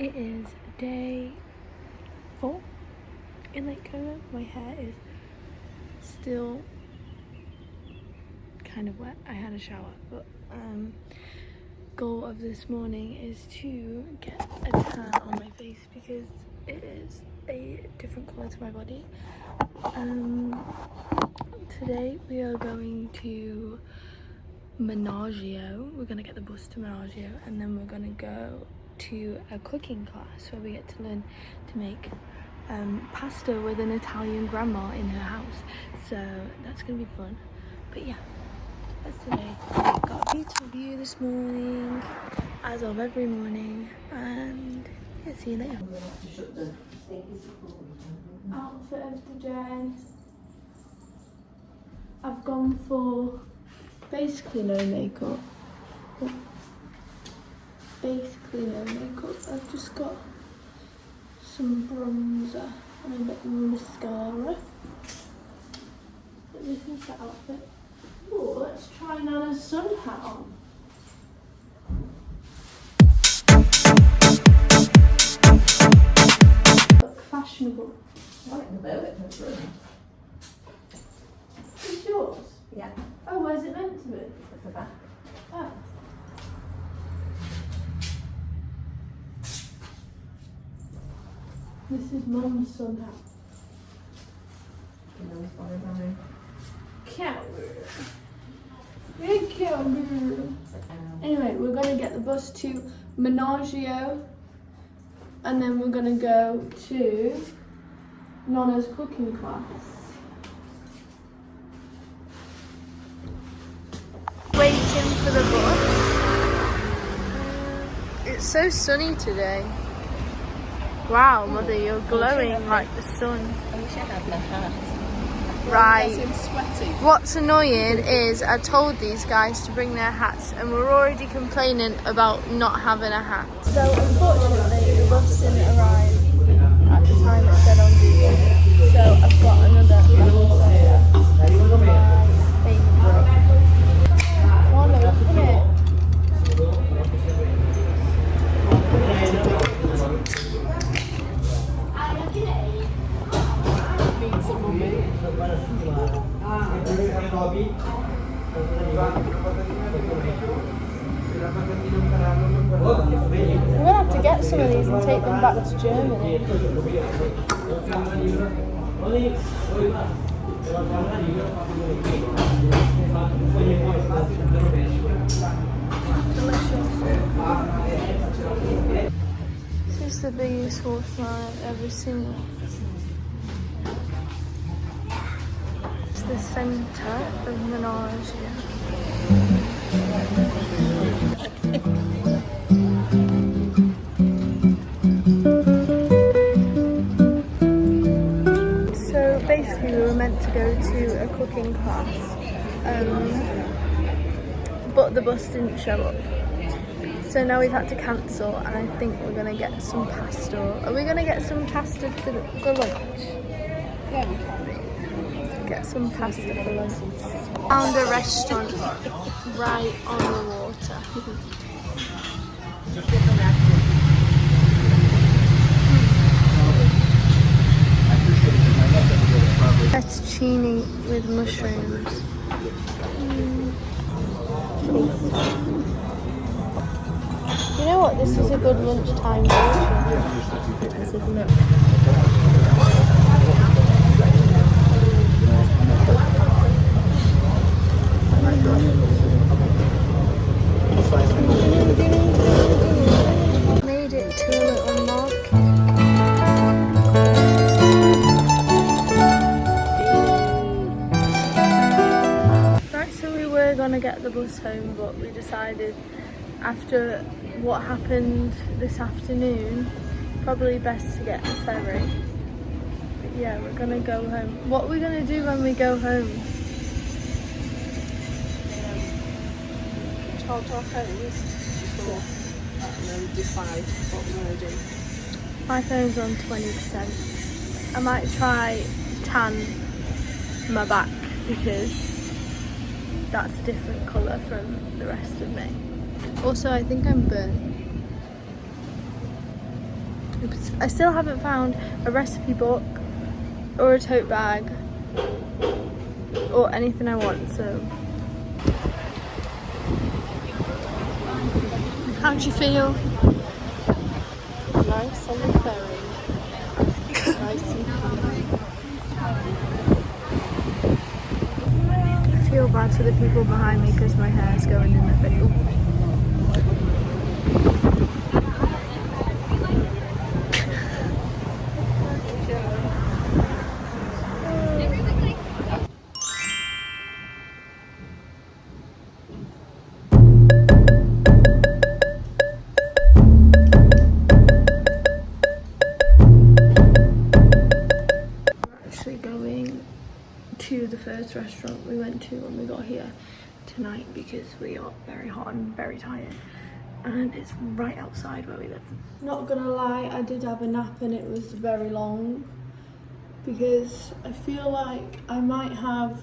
It is day 4 in Lake Como. My hair is still kind of wet. I had a shower, but goal of this morning is to get a tan on my face because it is a different colour to my body. Today we are going to Monastero. We're going to get the bus to Monastero and then we're going to go to a cooking class where we get to learn to make pasta with an Italian grandma in her house. So that's going to be fun. But yeah, that's today. Got a beautiful view this morning, as of every morning, and yeah, see you later. Outfit of the day. I've gone for basically no makeup. I've just got some bronzer and a bit of mascara. Let me think that outfit. Oh, let's try Nana's sun hat on. Look fashionable. I like the bow, it looks really nice. It's yours? Yeah, Oh, where's it meant to be? at the back. Oh. This is Mum's sun hat. You know, it's fine, darling. Anyway, we're gonna get the bus to Monastero and then we're gonna go to Nana's cooking class. Waiting for the bus. It's so sunny today. Wow, Mother, you're glowing like the sun. I wish I had my hat. Right. Sweaty. What's annoying is I told these guys to bring their hats and we're already complaining about not having a hat. So unfortunately the bus didn't arrive at the time it said on Google. So I've got another lemon soda. Come on, open it. We're gonna have to get some of these and take them back to Germany. This is the biggest watermelon I've ever seen. It's the centre of Monastero. So basically we were meant to go to a cooking class, but the bus didn't show up. So now we've had to cancel and I think we're going to get some pasta. Are we going to get some pasta for lunch? Yeah, we can. Get some pasta for lunch. Found a restaurant right on the water. Fettuccine with mushrooms. You know what? This is a good lunchtime version. This isn't it? Made it to a little market. Right, so we were gonna get the bus home, but we decided after what happened this afternoon, probably best to get a ferry. But yeah, we're gonna go home. What are we gonna do when we go home? Charge our phones before and then decide what we're going to do. My phone's on 20%. I might try tan my back because that's a different colour from the rest of me. Also, I think I'm burnt. Oops. I still haven't found a recipe book or a tote bag or anything I want, so. How do you feel? Nice on the ferry. Nice and calm. I feel bad for the people behind me because my hair's going in the face. Going to the first restaurant we went to when we got here tonight because we are very hot and very tired, and it's right outside where we live. Not gonna lie, I did have a nap and it was very long because I feel like I might have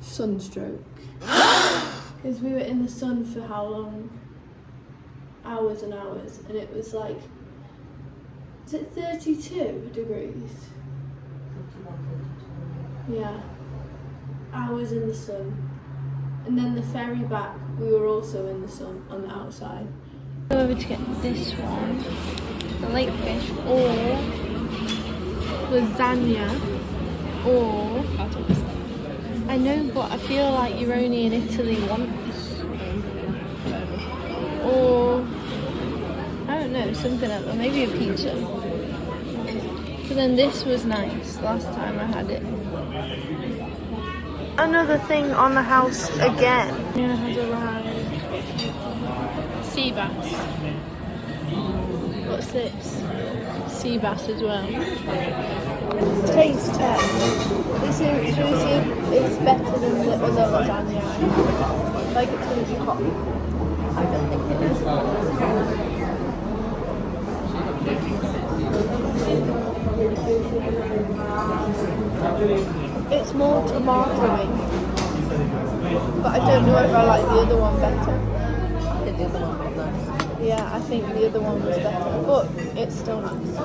sunstroke because we were in the sun for how long? Hours and hours, and it was like, is it 32 degrees? Yeah, hours in the sun. And then the ferry back, we were also in the sun on the outside. Go over to get this one, the lake fish, or lasagna, or I know, but I feel like you're only in Italy once. Or I don't know, something else, or maybe a pizza. But then this was nice last time I had it. Another thing on the house again. Yeah, has arrived. Sea bass. What's this? Sea bass as well. Taste test. This is sushi. It's better than the other lasagna. Like it's going to be hot. I don't think it is. It's more tomatoey, but I don't know if I like the other one better. I think the other one was nice. Yeah, I think the other one was better, but it's still nice.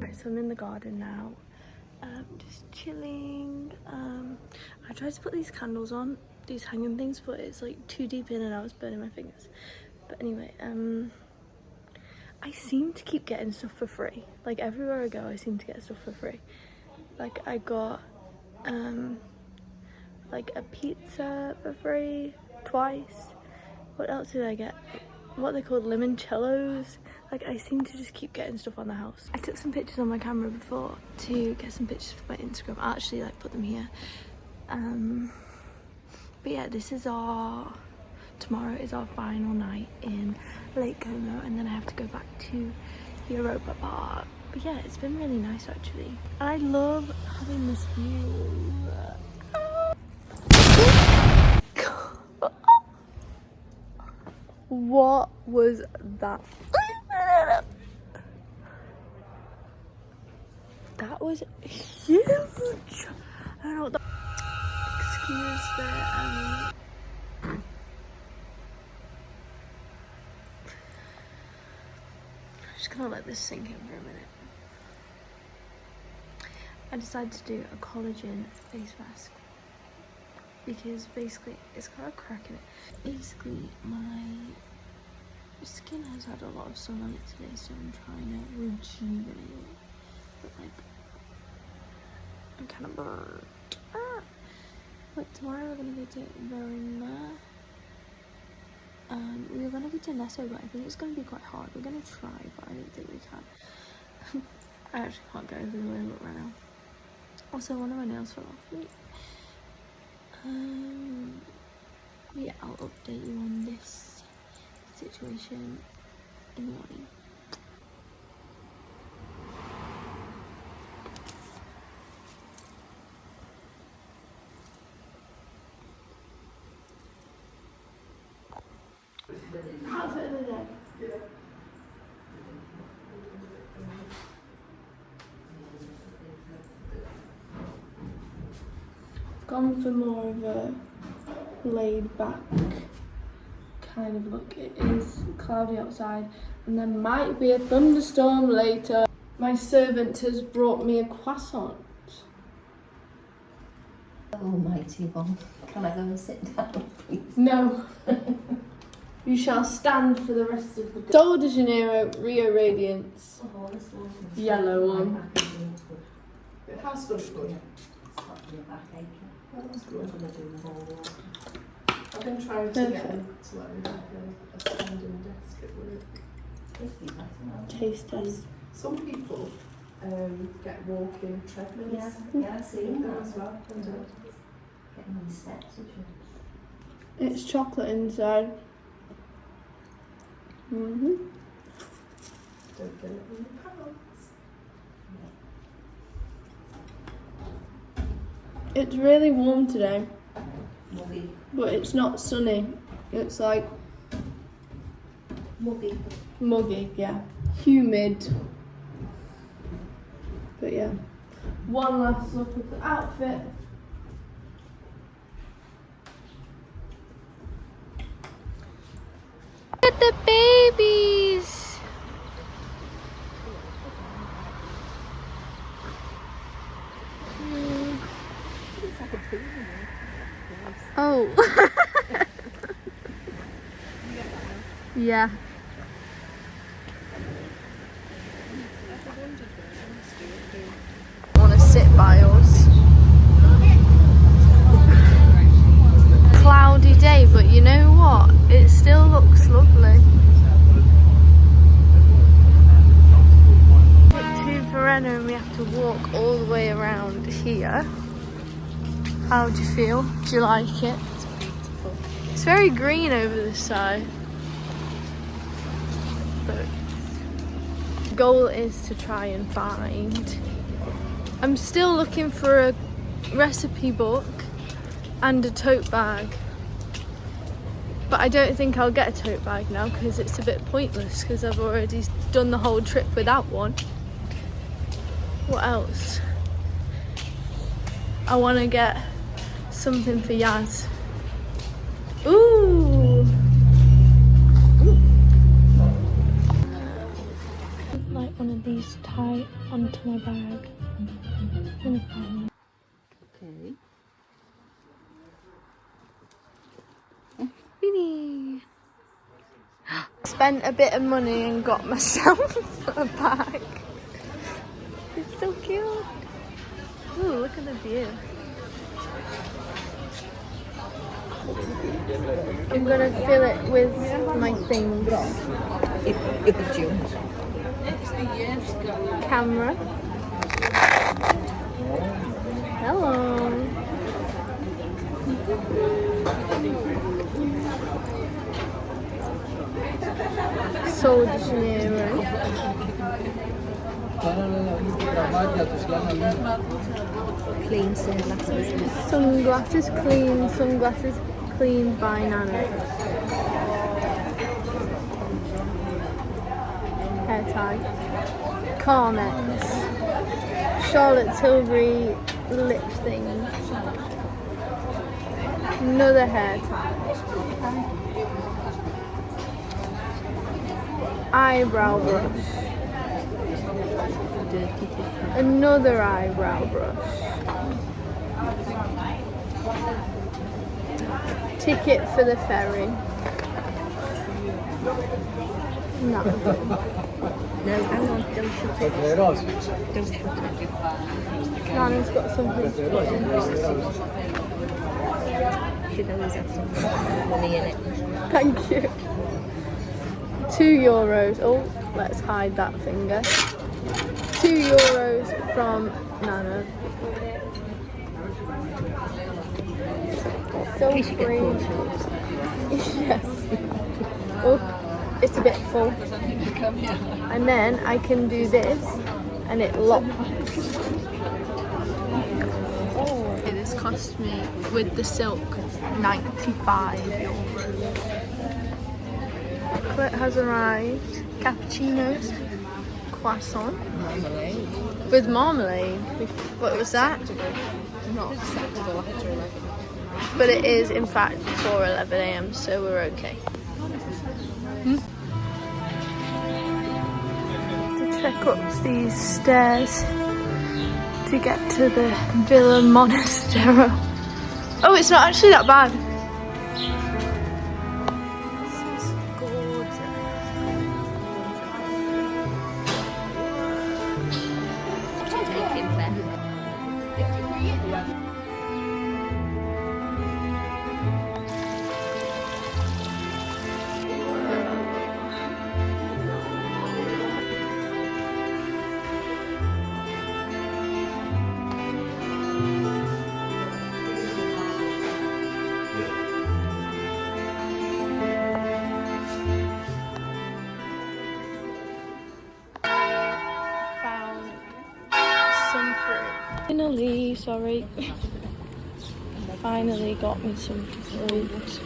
Right, so I'm in the garden now. Just chilling. I tried to put these candles on, these hanging things, but it's like too deep in and I was burning my fingers. But anyway, I seem to keep getting stuff for free. Like everywhere I go, I seem to get stuff for free. Like I got like a pizza for free twice. What else did I get? What they called limoncellos. Like I seem to just keep getting stuff on the house. I took some pictures on my camera before to get some pictures for my Instagram. I actually like put them here. But yeah, tomorrow is our final night in Lake Como, and then I have to go back to Europa Park. But yeah, it's been really nice actually. I love having this view. What was that? That was huge. I don't know what that. Excuse the I'm just gonna let this sink in for a minute. I decided to do a collagen face mask because basically it's got a crack in it. Basically my skin has had a lot of sun on it today, so I'm trying to rejuvenate it. But like I'm kind of burnt. But tomorrow we're gonna go to Varenna. We were gonna go to Nesso, but I think it's gonna be quite hard. We're gonna try, but I don't think we can. I actually can't go through the way I look right now. Also, one of my nails fell off. Yeah, I'll update you on this situation in the morning. Outfit of the day. gone for more of a laid back kind of look. It is cloudy outside and there might be a thunderstorm later. My servant has brought me a croissant. Almighty one. Can I go and sit down, please? No. You shall stand for the rest of the day. Sol de Janeiro, Rio Radiance. Oh, this one's Yellow one. It has done good. That's good. I've been trying to get him to let me have a standing desk at work. Taste test. Some people get walking treadmills. Yeah, I've seen Them that as well. Getting on the steps, which It's chocolate inside. Don't get it in your pants. It's really warm today, muggy. but it's not sunny. It's like Muggy. muggy, yeah. Humid. But yeah. One last look at the outfit. Look at the babies! Oh. Yeah. Want to sit by us. Cloudy day, but you know what? It still looks lovely. To Varenna and we have to walk all the way around here. How do you feel? Do you like it? It's beautiful. It's very green over this side. But the goal is to try and find. I'm still looking for a recipe book and a tote bag. But I don't think I'll get a tote bag now because it's a bit pointless because I've already done the whole trip without one. What else? I want to get something for Yaz. Ooh! Like one of these to tie onto my bag. Okay. Really? Spent a bit of money and got myself a bag. It's so cute. Ooh, look at the view. I'm gonna fill it with my things. Camera. Hello. Sol de Janeiro. Clean sunglasses. Sunglasses clean by Nana. Hair tie. Carmex. Charlotte Tilbury lip things. Another hair tie. Eyebrow brush. Another eyebrow brush. Ticket for the ferry. No. No, hang on, don't shoot it. Don't shoot it. Nana's got something to put in. Should always have some money in it. Thank you. €2. Oh, let's hide that finger. €2 from Nana. So We should get free. pool shorts. Yes. Oh, it's a bit full. And then I can do this and it locks. Oh, this cost me with the silk €95. Chocolate has arrived. Cappuccinos, croissant, With marmalade. What was that? Not acceptable after 11. But it is in fact before 11 AM, so we're okay. To check up these stairs to get to the Villa Monastero. Oh, it's not actually that bad. This is gorgeous. Finally got me some fruit.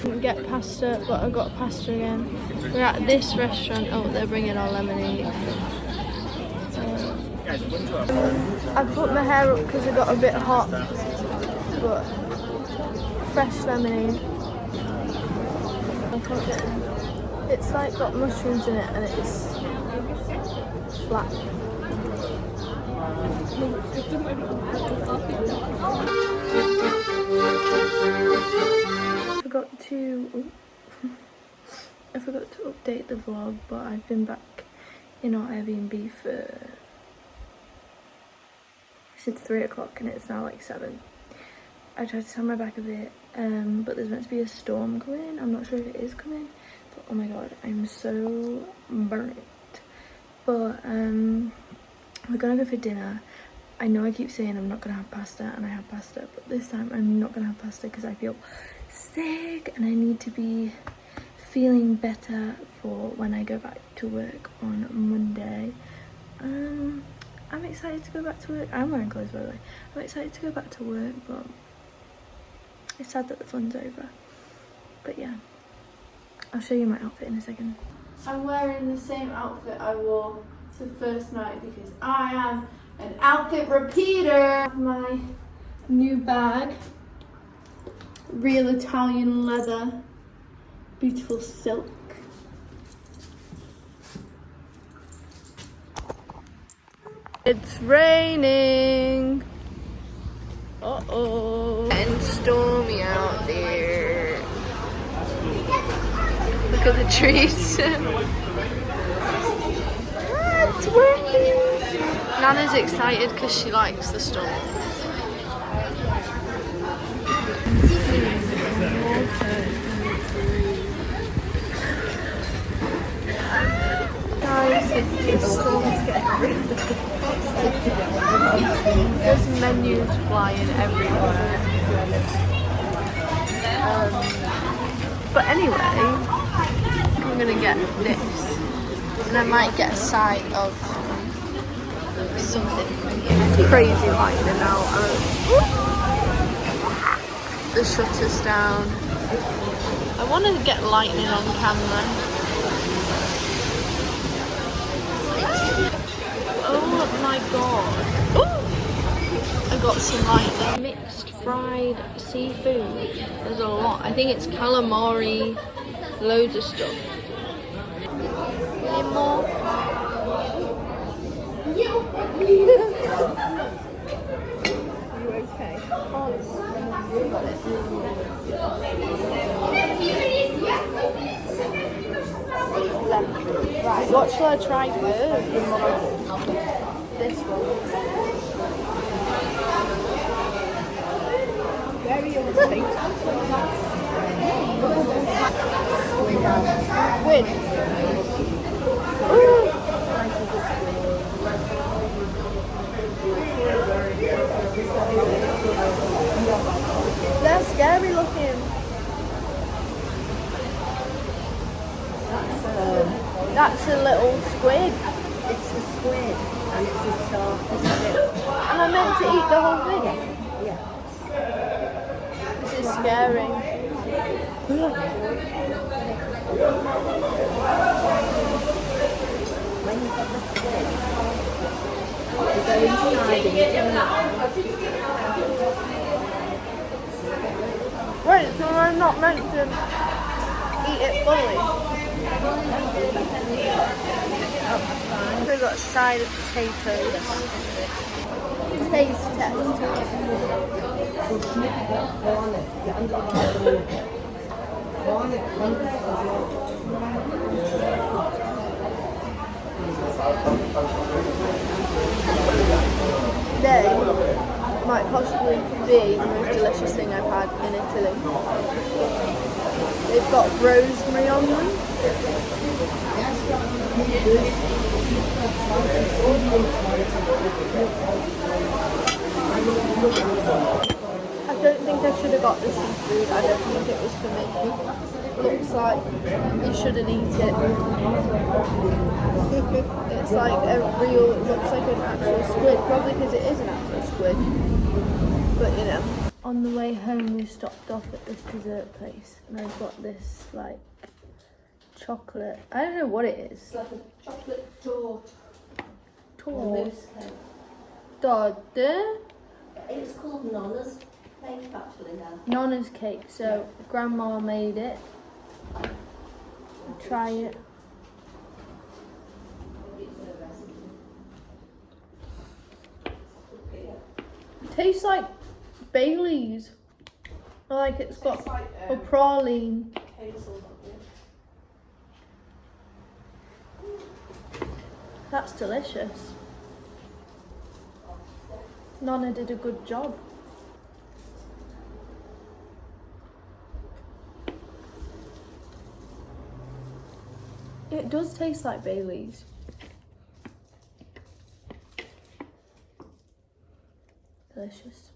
Didn't get pasta, but I got pasta again. We're at this restaurant. Oh, they're bringing our lemonade. I put my hair up because it got a bit hot, but fresh lemonade. It's like got mushrooms in it and it's flat. I forgot to update the vlog, but I've been back in our Airbnb since 3 o'clock and it's now like 7. I tried to turn my back a bit, but there's meant to be a storm coming. I'm not sure if it is coming, but oh my god, I'm so burnt. But we're gonna go for dinner. I know I keep saying I'm not gonna have pasta, and I have pasta, but this time I'm not gonna have pasta because I feel sick and I need to be feeling better for when I go back to work on Monday. I'm excited to go back to work. I'm wearing clothes, by the way. I'm excited to go back to work, but it's sad that the fun's over. But yeah, I'll show you my outfit in a second. I'm wearing the same outfit I wore the first night because I am an outfit repeater. My new bag, real Italian leather, beautiful silk. It's raining. Uh-oh. And stormy out there. Look at the trees. It's working. Nana's excited because she likes the storm. Guys, the storm's getting really there's menus flying everywhere. But anyway, I'm gonna get this, and I might get a side of something. It's crazy lightning out. The shutter's down. I want to get lightning on camera. Oh my god. Ooh. I got some lightning. Mixed fried seafood. There's a lot. I think it's calamari, loads of stuff. Any more? You okay? Right, what shall I try first? This one. Very okay. Squid. They're scary looking. That's a little squid. It's a squid and it's a starfish. Am I meant to eat the whole thing? Yeah. This is scary. when you've got the squid, you go inside and you Wait, so I'm not meant to eat it fully? We've got a side of potatoes. Taste test. They might possibly be the most delicious thing I've had in Italy. They've got rosemary on them. I don't think I should have got the seafood. I don't think it was for me. Looks like you shouldn't eat it. It's like a real, it looks like an actual squid, probably because it is an actual squid. But you know. On the way home we stopped off at this dessert place and I've got this like chocolate, I don't know what it is. It's like a chocolate torte. Torte? It's called Nonna's cake actually now. Nonna's cake, so grandma made it. Try it. Tastes like Bailey's. Like it's got a praline. That's delicious. Nonna did a good job. It does taste like Bailey's. Delicious.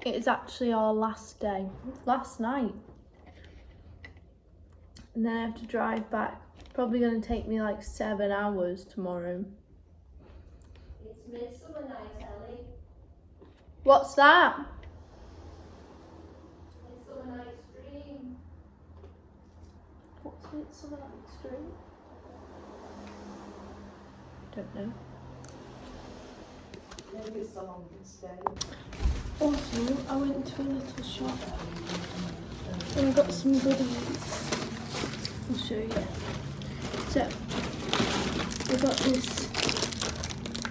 It is actually our last day. Last night. And then I have to drive back. Probably going to take me like 7 hours tomorrow. It's Midsummer Night, Ellie. What's that? Midsummer Night's Dream. What's Midsummer Night's Dream? Don't know. Maybe it's the longest day. Also, I went to a little shop and got some goodies. I'll show you. So, I got this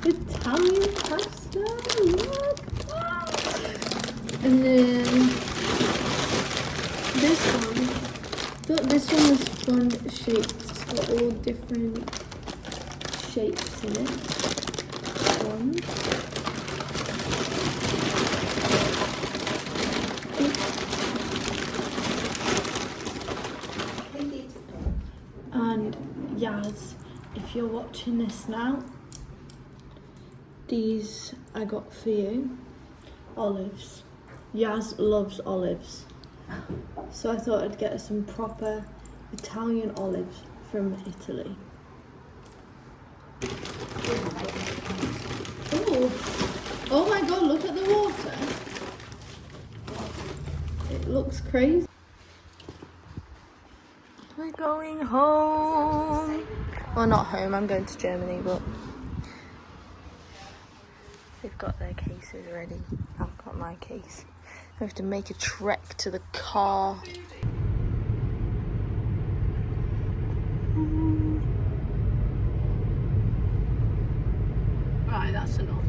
Italian pasta. Look! And then this one. Thought this one was fun shaped. It's got all different shapes in it. That one. And Yaz, if you're watching this now, these I got for you. Olives. Yaz loves olives. So I thought I'd get her some proper Italian olives from Italy. Oh, oh my god, look at the water. It looks crazy. We're going home. Well, not home, I'm going to Germany, but they've got their cases ready. I've got my case. I have to make a trek to the car. Right, that's enough.